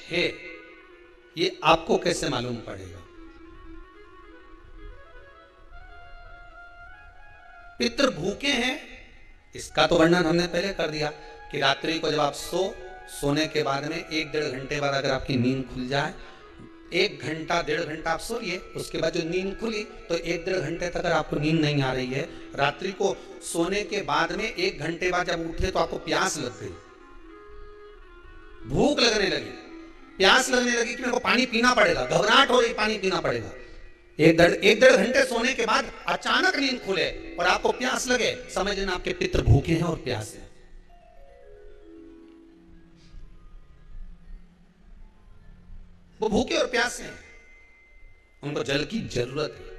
है ये आपको कैसे मालूम पड़ेगा? पितृ भूखे हैं इसका तो वर्णन हमने पहले कर दिया कि रात्रि को जब आप सोने के बाद में 1-1.5 घंटे बाद अगर आपकी नींद खुल जाए, 1 घंटा 1.5 घंटा आप सोइए, उसके बाद जो नींद खुली तो 1-1.5 घंटे तक अगर आपको नींद नहीं आ रही है, रात्रि को सोने के बाद में 1 घंटे बाद जब उठे तो आपको प्यास लग गई, भूख लगने लगी, प्यास लगने लगी कि मेरे को पानी पीना पड़ेगा, घबराहट हो रही, पानी पीना पड़ेगा। 1-1.5 घंटे सोने के बाद अचानक नींद खुले और आपको प्यास लगे, समझ लेना आपके पितृ भूखे हैं और प्यास है। वो भूखे और प्यासे हैं, उनको जल की जरूरत है।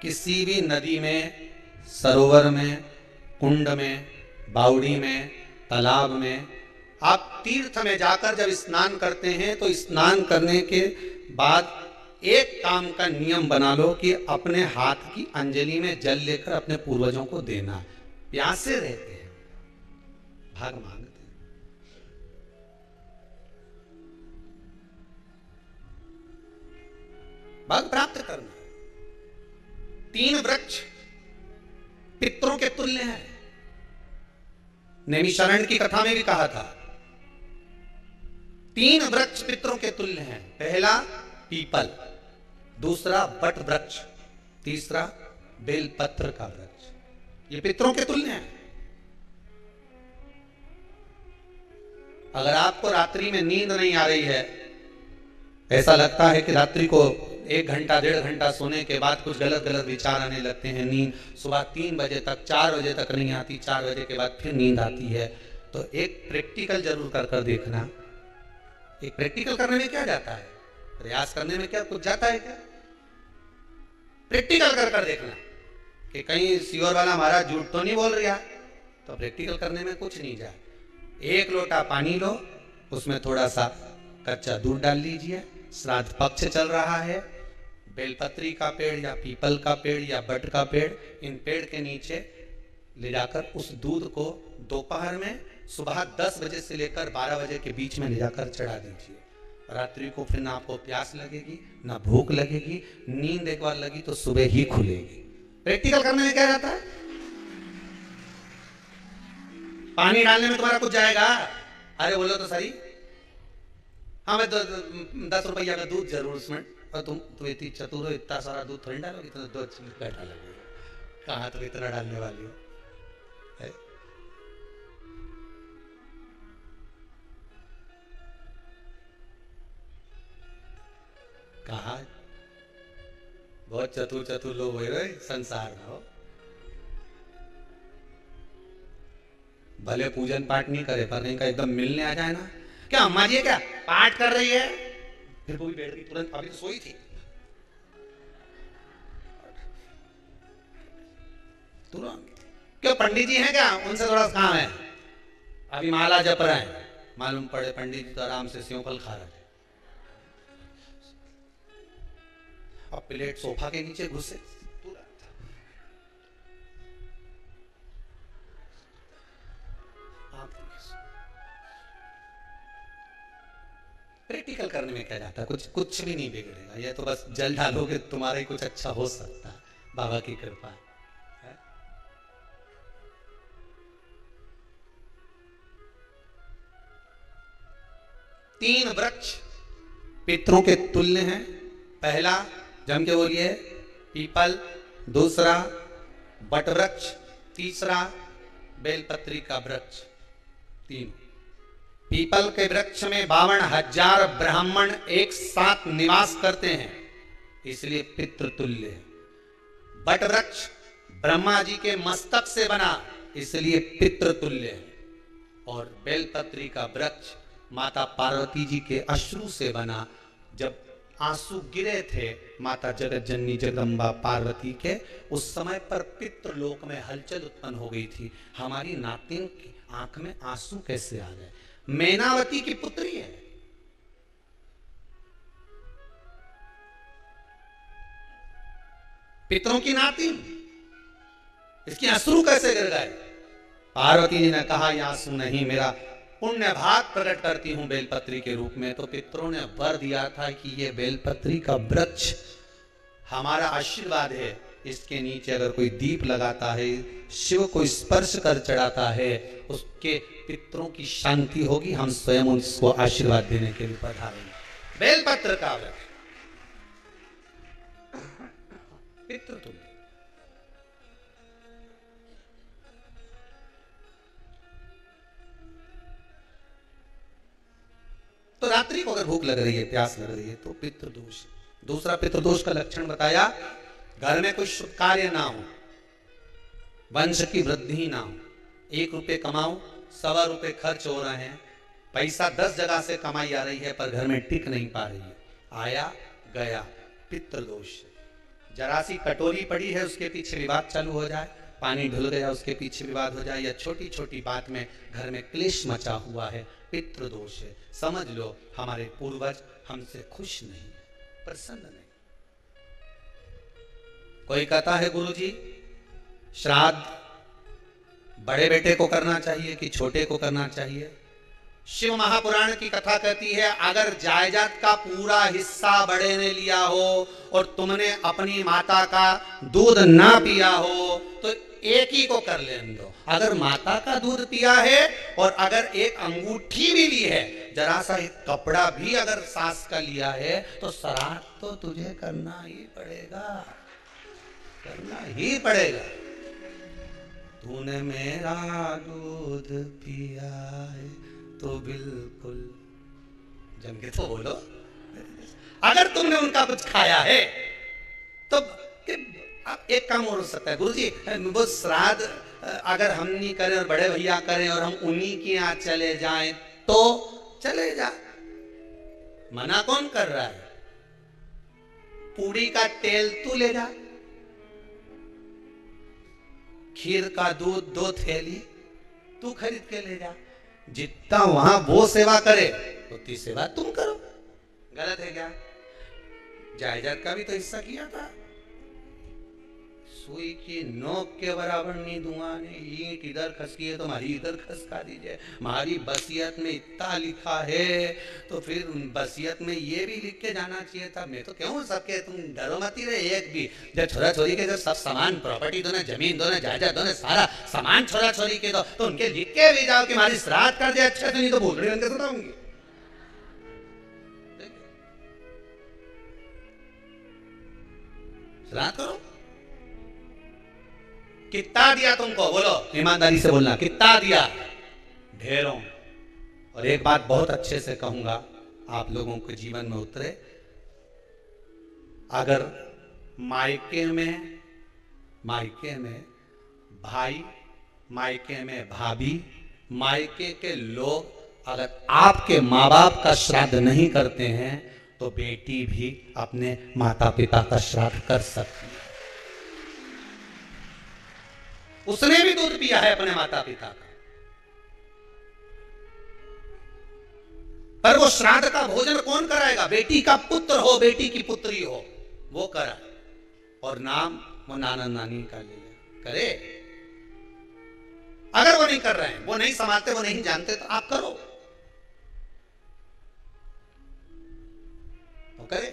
किसी भी नदी में, सरोवर में, कुंड में, बावड़ी में, तालाब में, आप तीर्थ में जाकर जब स्नान करते हैं तो स्नान करने के बाद एक काम का नियम बना लो कि अपने हाथ की अंजलि में जल लेकर अपने पूर्वजों को देना। प्यासे रहते हैं, भाग मांगते हैं। भाग प्राप्त करना। 3 वृक्ष पितरों के तुल्य हैं। नैमिषारण्य की कथा में भी कहा था 3 वृक्ष पितरों के तुल्य हैं। पहला पीपल, दूसरा बट वृक्ष, तीसरा बेलपत्र का वृक्ष। ये पितरों के तुल्य हैं। अगर आपको रात्रि में नींद नहीं आ रही है, ऐसा लगता है कि रात्रि को 1 घंटा 1.5 घंटा सोने के बाद कुछ गलत गलत विचार आने लगते हैं, नींद सुबह 3 बजे तक 4 बजे तक नहीं आती, 4 बजे के बाद फिर नींद आती है, तो एक प्रैक्टिकल जरूर कर देखना। एक प्रैक्टिकल करने में क्या जाता है, प्रयास करने में क्या कुछ जाता है क्या? प्रैक्टिकल कर देखना कि कहीं सियोर वाला महाराज झूठ तो नहीं बोल रहा, तो प्रैक्टिकल करने में कुछ नहीं जाए। 1 लोटा पानी लो, उसमें थोड़ा सा कच्चा दूध डाल लीजिए, श्राद्ध पक्ष चल रहा है, बेलपत्री का पेड़ या पीपल का पेड़ या बट का पेड़, इन पेड़ के नीचे ले जाकर उस दूध को दोपहर में सुबह 10 बजे से लेकर 12 बजे के बीच में ले जाकर चढ़ा दीजिए। रात्रि को फिर ना आपको प्यास लगेगी, ना भूख लगेगी, नींद एक बार लगी तो सुबह ही खुलेगी। प्रैक्टिकल करने में क्या जाता है? पानी डालने में तुम्हारा कुछ जाएगा? अरे बोलो तो सही, हाँ मैं 10 रुपया का दूध जरूर उसमें, और तुम इतनी चतुर हो, इतना सारा दूध थोड़ी डालोगे, इतना दूध डालोगे, कहाँ तुम इतना डालने वाली हो? कहा बहुत चतुर लोग हो रहे संसार में हो, भले पूजन पाठ नहीं करे पर कहीं का एकदम मिलने आ जाए ना, क्या अम्मा जी क्या पाठ कर रही है, फिर वो भी बैठ गई तुरंत, अभी तो सोई थी तुरंत। क्यों पंडित जी हैं क्या, उनसे थोड़ा काम है, अभी माला जप रहे हैं, मालूम पड़े पंडित जी तो आराम से सेव फल खा रहे थे, और प्लेट सोफा के नीचे घुसे। प्रैक्टिकल करने में क्या जाता है, कुछ भी नहीं बिगड़ेगा, ये तो बस जल डालोगे तुम्हारा ही कुछ अच्छा हो सकता है, बाबा की कृपा है। तीन वृक्ष पितरों के तुल्य हैं। पहला जम के बोलिए पीपल, दूसरा बट वृक्ष, तीसरा बेलपत्री का वृक्ष। तीन पीपल के वृक्ष में 52,000 ब्राह्मण एक साथ निवास करते हैं, इसलिए पितृतुल्य है। बट वृक्ष ब्रह्मा जी के मस्तक से बना, इसलिए पितृतुल्य है। और बेलपत्री का वृक्ष माता पार्वती जी के अश्रु से बना, जब आंसू गिरे थे माता जगत जननी जगदम्बा पार्वती के, उस समय पर पितृलोक में हलचल उत्पन्न हो गई थी, हमारी नातिन की आंख में आंसू कैसे आ गए। मैनावती की पुत्री है, पितरों की नाती, इसकी अश्रु कैसे गिर गए? पार्वती जी ने कहा ये आंसू नहीं, मेरा पुण्य भाग प्रकट करती हूं बेलपत्री के रूप में। तो पितरों ने वर दिया था कि ये बेलपत्री का वृक्ष हमारा आशीर्वाद है, इसके नीचे अगर कोई दीप लगाता है, शिव को स्पर्श कर चढ़ाता है, उसके पितरों की शांति होगी, हम स्वयं उसको आशीर्वाद देने के लिए पधारेंगे। बेलपत्र का वृक्ष पितृ तुल्य। तो रात्रि को अगर भूख लग रही है, प्यास लग रही है, तो पितृदोष। दूसरा पितृदोष का लक्षण बताया, घर में कोई शुभ कार्य ना हो, वंश की वृद्धि ना हो, 1 रुपये कमाओ, 1.25 रुपये खर्च हो रहे हैं, पैसा 10 जगह से कमाई आ रही है पर घर में टिक नहीं पा रही है, आया गया, पितृदोष। जरा सी कटोरी पड़ी है उसके पीछे विवाद चालू हो जाए, पानी ढुल गया उसके पीछे विवाद हो जाए, या छोटी छोटी बात में घर में क्लेश मचा हुआ है, पितृदोष है। समझ लो हमारे पूर्वज हमसे खुश नहीं, प्रसन्न नहीं। कोई कहता है गुरुजी श्राद्ध बड़े बेटे को करना चाहिए कि छोटे को करना चाहिए? शिव महापुराण की कथा कहती है, अगर जायदाद का पूरा हिस्सा बड़े ने लिया हो और तुमने अपनी माता का दूध ना पिया हो तो एक ही को कर लेने दो। अगर माता का दूध पिया है और अगर एक अंगूठी भी ली है, जरा सा एक कपड़ा भी अगर सास का लिया है, तो श्राद्ध तो तुझे करना ही पड़ेगा, करना ही पड़ेगा। तूने मेरा दूध पिया है तो बिल्कुल जम के तो बोलो। अगर तुमने उनका कुछ खाया है तो एक काम और हो सकता है, गुरुजी वो श्राद्ध अगर हम नहीं करें और बड़े भैया करें और हम उन्हीं के यहाँ चले जाएं तो चले जा, मना कौन कर रहा है? पूड़ी का तेल तू ले जा, खीर का दूध 2 थैली तू खरीद के ले जा, जितना वहां वो सेवा करे उतनी सेवा तुम करो। गलत है क्या? जायदाद का भी तो हिस्सा किया था। सुई की नोक के बराबर नहीं दूंगा ने, ईंट इधर खसकी है तो हमारी इधर खसका दीजिए। हमारी बसियत में इतना लिखा है तो फिर बसियत में ये भी लिख के जाना चाहिए था। मैं तो क्यों सबके, तुम डरो मत ही रहे एक भी। जब छोरा छोरी के जब सब सामान, प्रॉपर्टी दो ना, जमीन दो ना, जायदाद दो ना, सारा सामान छोरा छोरी के दो, तो उनके लिख के भी जाओ कि हमारी श्राद्ध कर दे, अच्छा तो नहीं तो भूल रही उनके सुनाऊंगी। श्राद्ध करो। कितना दिया तुमको? बोलो ईमानदारी से बोलना, कितना दिया? ढेरों। और एक बात बहुत अच्छे से कहूंगा, आप लोगों के जीवन में उतरे, अगर मायके में भाई, मायके में भाभी, मायके के लोग अगर आपके माँ बाप का श्राद्ध नहीं करते हैं तो बेटी भी अपने माता पिता का श्राद्ध कर सकती है। उसने भी दूध पिया है अपने माता पिता का, पर वो श्राद्ध का भोजन कौन कराएगा? बेटी का पुत्र हो, बेटी की पुत्री हो, वो करा, और नाम वो नाना नानी का ले करे। अगर वो नहीं कर रहे हैं, वो नहीं समाते, वो नहीं जानते, तो आप करो, तो करे।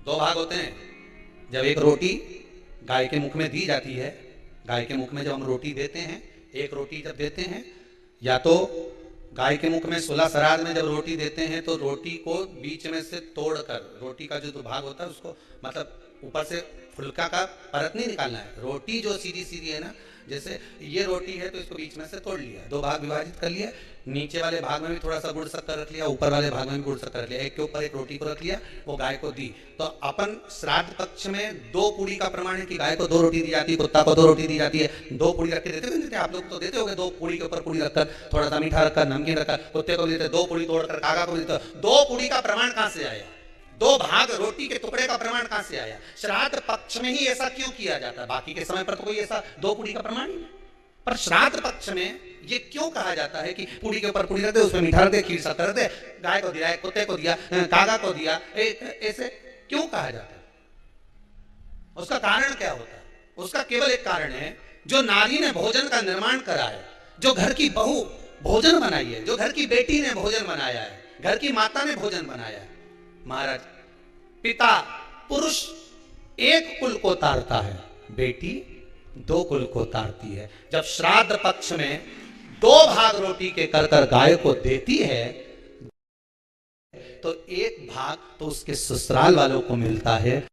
2 भाग होते हैं। जब एक रोटी गाय के मुख में दी जाती है, गाय के मुख में जब हम रोटी देते हैं, एक रोटी जब देते हैं, या तो गाय के मुख में 16 श्राद्ध में जब रोटी देते हैं तो रोटी को बीच में से तोड़कर, रोटी का जो भाग होता है उसको, मतलब ऊपर से फुलका का परत नहीं निकालना है। रोटी जो सीधी सीधी है ना, जैसे ये रोटी है तो इसको बीच में से तोड़ लिया, 2 भाग विभाजित कर लिया, नीचे वाले भाग में भी थोड़ा सा गुड़ शक्कर रख लिया, ऊपर वाले भाग में भी गुड़ शक्कर रख लिया, एक के ऊपर एक रोटी को रख लिया, वो गाय को दी। तो अपन श्राद्ध पक्ष में 2 पूड़ी का प्रमाण है कि गाय को 2 रोटी दी जाती है, कुत्ता को 2 रोटी दी जाती है। 2 पूड़ी रख के देते, आप लोग तो देते होंगे, 2 पूड़ी के ऊपर पूड़ी रखकर, थोड़ा सा मीठा रखकर, नमकीन रखकर, कुत्ते को भी देते, 2 पूड़ी तोड़कर कागा को देते। 2 पूड़ी का प्रमाण कहां से आया? 2 भाग रोटी के टुकड़े का प्रमाण कहां से आया? श्राद्ध पक्ष में ही ऐसा क्यों किया जाता है? बाकी के समय पर तो कोई ऐसा 2 पूड़ी का प्रमाण ही नहीं, पर श्राद्ध पक्ष में ये क्यों कहा जाता है कि पूड़ी के ऊपर पूड़ी रख दे, उसमें मीठा रख दे, खीर शक्कर रख दे, गाय को दिया, कुत्ते को दिया, कागा को दिया, ऐसे क्यों कहा जाता है? उसका कारण क्या होता है? उसका केवल एक कारण है, जो नारी ने भोजन का निर्माण करा है, जो घर की बहू भोजन बनाई है, जो घर की बेटी ने भोजन बनाया है, घर की माता ने भोजन बनाया है। महाराज, पिता पुरुष एक कुल को तारता है, बेटी दो कुल को तारती है। जब श्राद्ध पक्ष में 2 भाग रोटी के कर कर गाय को देती है, तो 1 भाग तो उसके ससुराल वालों को मिलता है।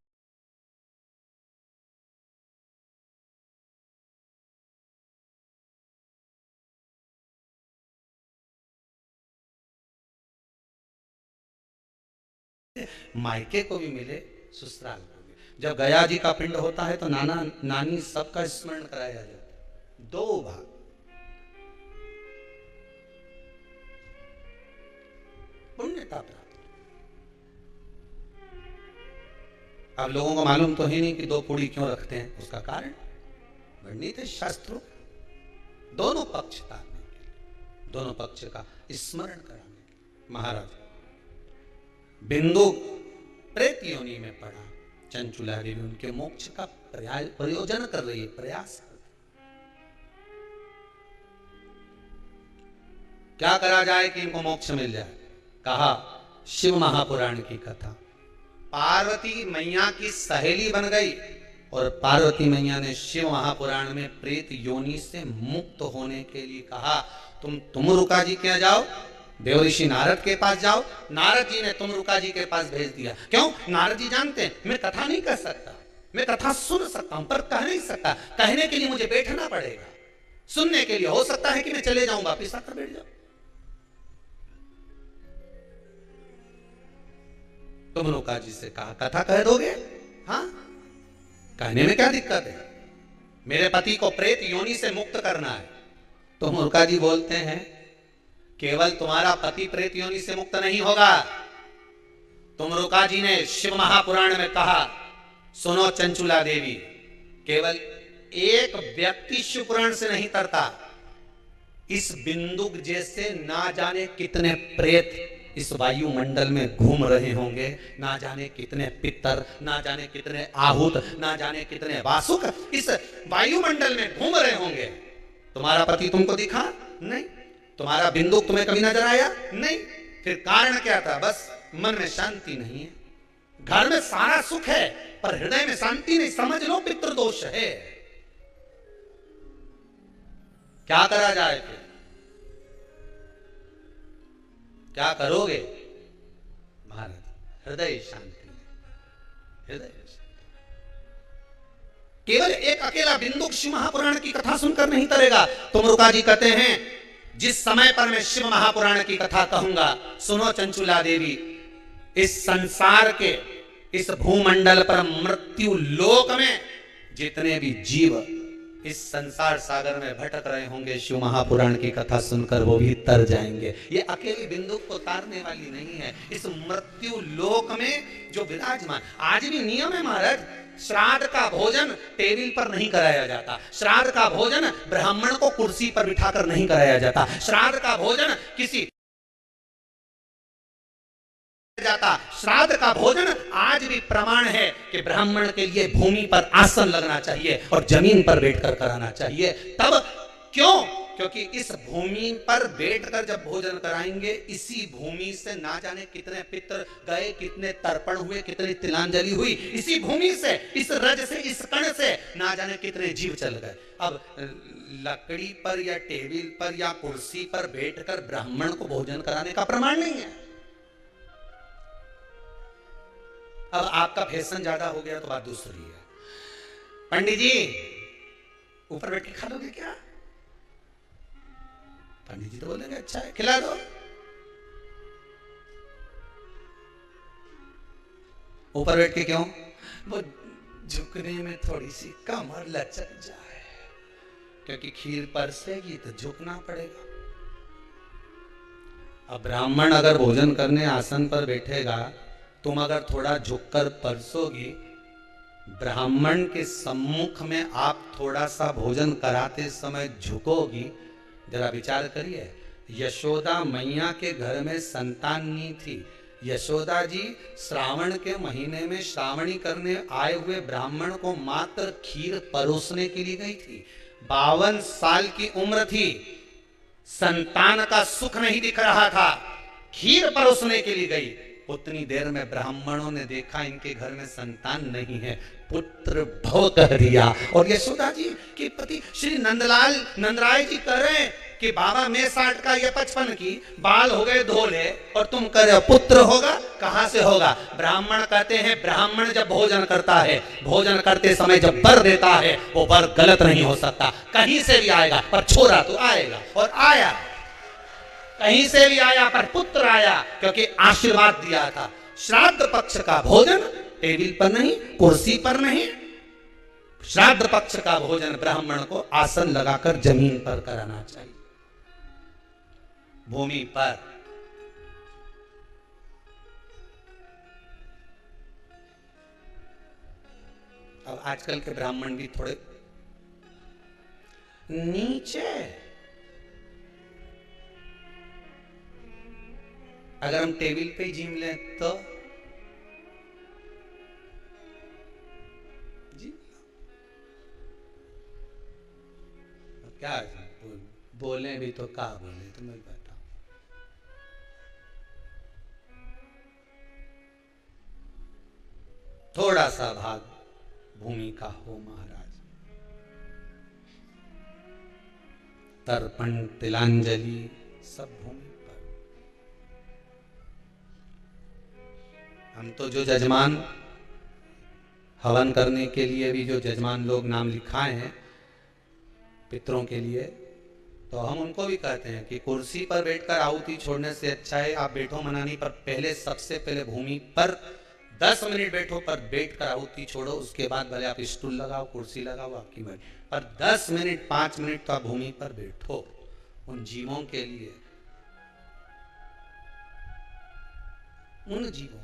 मायके को भी मिले, ससुराल को भी। जब गया जी का पिंड होता है तो नाना नानी सबका स्मरण कराया जाता है। 2 भाग, पुण्यता प्राप्त। अब लोगों को मालूम तो है नहीं कि 2 पूड़ी क्यों रखते हैं, उसका कारण वर्णित है शास्त्रों। दोनों पक्ष तारने के लिए, दोनों पक्ष का स्मरण कराने के लिए। महाराज, बिंदु प्रेत योनि में पड़ा, चंचुला देवी उनके मोक्ष का प्रयोजन कर रही है, प्रयास कर। क्या करा जाए कि इनको मोक्ष मिल जाए? कहा शिव महापुराण की कथा। पार्वती मैया की सहेली बन गई और पार्वती मैया ने शिव महापुराण में प्रेत योनि से मुक्त होने के लिए कहा, तुम रुका जी क्या जाओ, देवऋषि नारद के पास जाओ। नारद जी ने तुमरुका जी के पास भेज दिया। क्यों? नारद जी जानते हैं मैं कथा नहीं कर सकता, मैं कथा सुन सकता हूं पर कह नहीं सकता। कहने के लिए मुझे बैठना पड़ेगा, सुनने के लिए हो सकता है कि मैं चले जाऊं, वापिस आकर बैठ जाऊं। तुमरुका जी से कहा कथा कह दोगे? हाँ, कहने में क्या दिक्कत है, मेरे पति को प्रेत योनि से मुक्त करना है। तुमरुका जी बोलते हैं केवल तुम्हारा पति प्रेत योनि से मुक्त नहीं होगा। तुमरुका जी ने शिव महापुराण में कहा, सुनो चंचुला देवी, केवल एक व्यक्ति शिव पुराण से नहीं तरता, इस बिंदु जैसे ना जाने कितने प्रेत इस वायुमंडल में घूम रहे होंगे, ना जाने कितने पितर, ना जाने कितने आहूत, ना जाने कितने वासुक इस वायुमंडल में घूम रहे होंगे। तुम्हारा पति तुमको दिखा नहीं, तुम्हारा बिंदु तुम्हें कभी नजर आया नहीं, फिर कारण क्या था? बस मन में शांति नहीं है। घर में सारा सुख है पर हृदय में शांति नहीं, समझ लो पितृदोष है। क्या करा जाए फिर? क्या करोगे? महाराज, हृदय शांति, हृदय शांति। केवल एक अकेला बिंदु शिव महापुराण की कथा सुनकर नहीं तरेगा। तुमरुका जी कहते हैं जिस समय पर मैं शिव महापुराण की कथा कहूंगा, सुनो चंचुला देवी, इस संसार के इस भूमंडल पर मृत्यु लोक में जितने भी जीव इस संसार सागर में भटक रहे होंगे, शिव महापुराण की कथा सुनकर वो भी तर जाएंगे। ये अकेली बिंदु को तारने वाली नहीं है, इस मृत्यु लोक में जो विराजमान। आज भी नियम है महाराज, श्राद्ध का भोजन टेबल पर नहीं कराया जाता, श्राद्ध का भोजन ब्राह्मण को कुर्सी पर बिठाकर नहीं कराया जाता, श्राद्ध का भोजन किसी जाता। श्राद्ध का भोजन आज भी प्रमाण है कि ब्राह्मण के लिए भूमि पर आसन लगना चाहिए और जमीन पर बैठकर कराना चाहिए। तब क्यों? क्योंकि इस भूमि पर बैठकर जब भोजन कराएंगे, इसी भूमि से ना जाने कितने पितर गए, कितने तर्पण हुए, कितनी तिलांजलि हुई, इसी भूमि से, इस रज से, इस कण से ना जाने कितने जीव चल गए। अब लकड़ी पर या टेबल पर या कुर्सी पर बैठकर ब्राह्मण को भोजन कराने का प्रमाण नहीं है। अब आपका फैशन ज्यादा हो गया तो बात दूसरी है। पंडित जी ऊपर बैठ के खा लोगे क्या? पंडित जी तो बोलेंगे अच्छा है, खिला दो। ऊपर बैठ के क्यों? वो झुकने में थोड़ी सी कमर लचक जाए, क्योंकि खीर परसेगी तो झुकना पड़ेगा। अब ब्राह्मण अगर भोजन करने आसन पर बैठेगा, तुम अगर थोड़ा झुककर परसोगी, ब्राह्मण के सम्मुख में आप थोड़ा सा भोजन कराते समय झुकोगी। जरा विचार करिए, यशोदा मैया के घर में संतान नहीं थी, यशोदा जी श्रावण के महीने में श्रावणी करने आए हुए ब्राह्मण को मात्र खीर परोसने के लिए गई थी। 52 साल की उम्र थी, संतान का सुख नहीं दिख रहा था, खीर परोसने के लिए गई। उतनी देर में ब्राह्मणों ने देखा इनके घर में संतान नहीं है, पुत्र भव कह दिया। और यशोदा जी के पति श्री नंदराय जी कह रहे हैं कि बाबा मैं 60 का ये 55 की, बाल हो गए धोले और तुम कह रहे हो पुत्र होगा, कहां से होगा? ब्राह्मण कहते हैं ब्राह्मण जब भोजन करता है, भोजन करते समय जब वर देता है, वो वर गलत नहीं हो सकता, कहीं से भी आएगा पर छोरा तो आएगा। और आया, कहीं से भी आया पर पुत्र आया, क्योंकि आशीर्वाद दिया था। श्राद्ध पक्ष का भोजन टेबल पर नहीं, कुर्सी पर नहीं, श्राद्ध पक्ष का भोजन ब्राह्मण को आसन लगाकर जमीन पर कराना चाहिए, भूमि पर। अब आजकल के ब्राह्मण भी थोड़े नीचे, अगर हम टेबल पे ही जिम लें तो जी क्या बोले भी तो क्या बोले, तो मैं बताऊं। थोड़ा सा भाग भूमि का हो महाराज, तर्पण तिलांजलि सब भूमि पर। हम तो जो जजमान हवन करने के लिए भी जो जजमान लोग नाम लिखाए हैं पितरों के लिए, तो हम उनको भी कहते हैं कि कुर्सी पर बैठकर आहुति छोड़ने से अच्छा है आप बैठो मनानी पर, पहले सबसे पहले भूमि पर 10 मिनट बैठो, पर बैठकर आहुति छोड़ो, उसके बाद भले आप स्टूल लगाओ कुर्सी लगाओ आपकी मर्जी, पर 10 मिनट 5 मिनट तो आप भूमि पर बैठो उन जीवों के लिए, उन जीवों